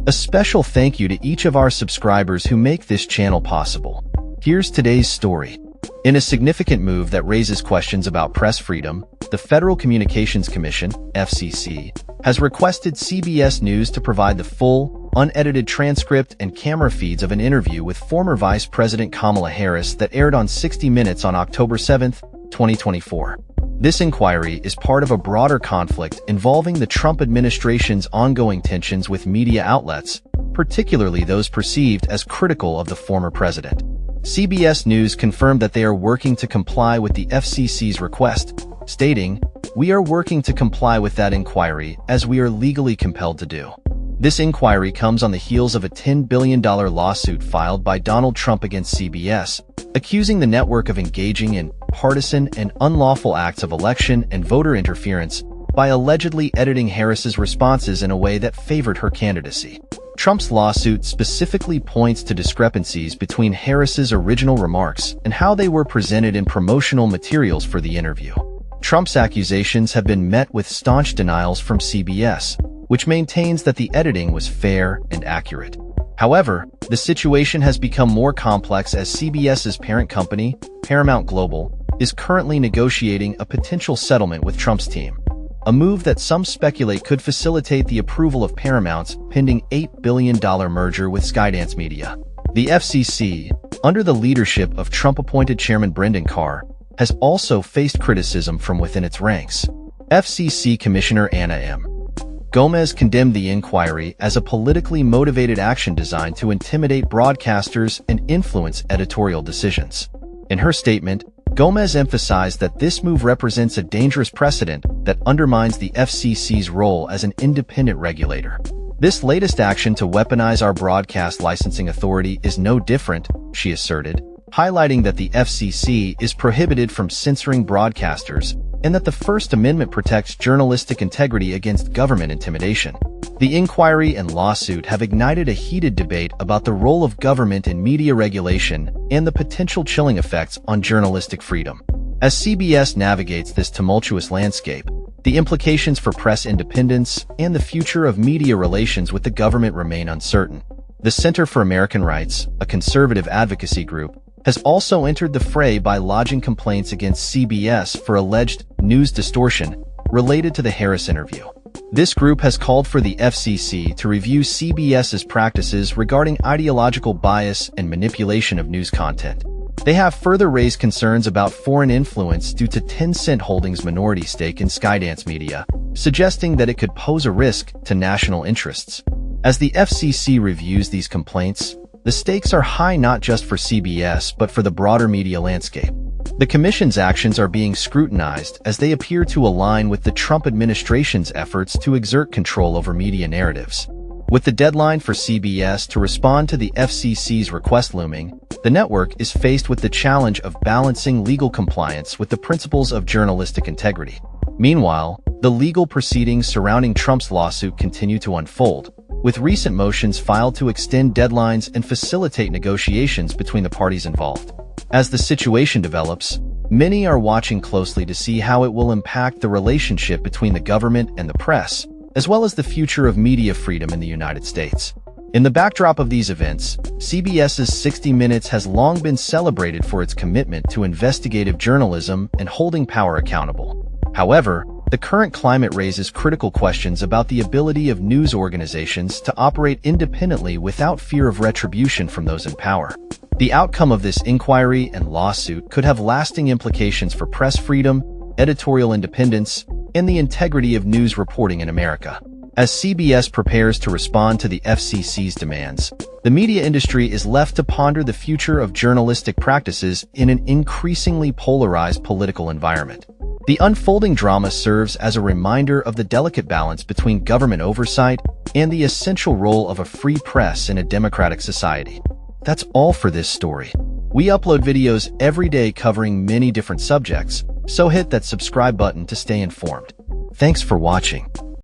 A special thank you to each of our subscribers who make this channel possible. Here's today's story. In a significant move that raises questions about press freedom, the Federal Communications Commission, FCC, has requested CBS News to provide the full, unedited transcript and camera feeds of an interview with former Vice President Kamala Harris that aired on 60 Minutes on October 7, 2024. This inquiry is part of a broader conflict involving the Trump administration's ongoing tensions with media outlets, particularly those perceived as critical of the former president. CBS News confirmed that they are working to comply with the FCC's request, stating, "We are working to comply with that inquiry as we are legally compelled to do." This inquiry comes on the heels of a $10 billion lawsuit filed by Donald Trump against CBS, accusing the network of engaging in partisan and unlawful acts of election and voter interference by allegedly editing Harris's responses in a way that favored her candidacy. Trump's lawsuit specifically points to discrepancies between Harris's original remarks and how they were presented in promotional materials for the interview. Trump's accusations have been met with staunch denials from CBS, which maintains that the editing was fair and accurate. However, the situation has become more complex as CBS's parent company, Paramount Global, is currently negotiating a potential settlement with Trump's team, a move that some speculate could facilitate the approval of Paramount's pending $8 billion merger with Skydance Media. The FCC, under the leadership of Trump-appointed Chairman Brendan Carr, has also faced criticism from within its ranks. FCC Commissioner Anna M. Gomez condemned the inquiry as a politically motivated action designed to intimidate broadcasters and influence editorial decisions. In her statement, Gomez emphasized that this move represents a dangerous precedent that undermines the FCC's role as an independent regulator. This latest action to weaponize our broadcast licensing authority is no different, she asserted, highlighting that the FCC is prohibited from censoring broadcasters and that the First Amendment protects journalistic integrity against government intimidation. The inquiry and lawsuit have ignited a heated debate about the role of government in media regulation and the potential chilling effects on journalistic freedom. As CBS navigates this tumultuous landscape, the implications for press independence and the future of media relations with the government remain uncertain. The Center for American Rights, a conservative advocacy group, has also entered the fray by lodging complaints against CBS for alleged news distortion related to the Harris interview. This group has called for the FCC to review CBS's practices regarding ideological bias and manipulation of news content. They have further raised concerns about foreign influence due to Tencent Holdings' minority stake in Skydance Media, suggesting that it could pose a risk to national interests. As the FCC reviews these complaints, the stakes are high not just for CBS but for the broader media landscape. The Commission's actions are being scrutinized as they appear to align with the Trump administration's efforts to exert control over media narratives. With the deadline for CBS to respond to the FCC's request looming, the network is faced with the challenge of balancing legal compliance with the principles of journalistic integrity. Meanwhile, the legal proceedings surrounding Trump's lawsuit continue to unfold, with recent motions filed to extend deadlines and facilitate negotiations between the parties involved. As the situation develops, many are watching closely to see how it will impact the relationship between the government and the press, as well as the future of media freedom in the United States. In the backdrop of these events, CBS's 60 Minutes has long been celebrated for its commitment to investigative journalism and holding power accountable. However, the current climate raises critical questions about the ability of news organizations to operate independently without fear of retribution from those in power. The outcome of this inquiry and lawsuit could have lasting implications for press freedom, editorial independence, and the integrity of news reporting in America. As CBS prepares to respond to the FCC's demands, the media industry is left to ponder the future of journalistic practices in an increasingly polarized political environment. The unfolding drama serves as a reminder of the delicate balance between government oversight and the essential role of a free press in a democratic society. That's all for this story. We upload videos every day covering many different subjects, so hit that subscribe button to stay informed. Thanks for watching.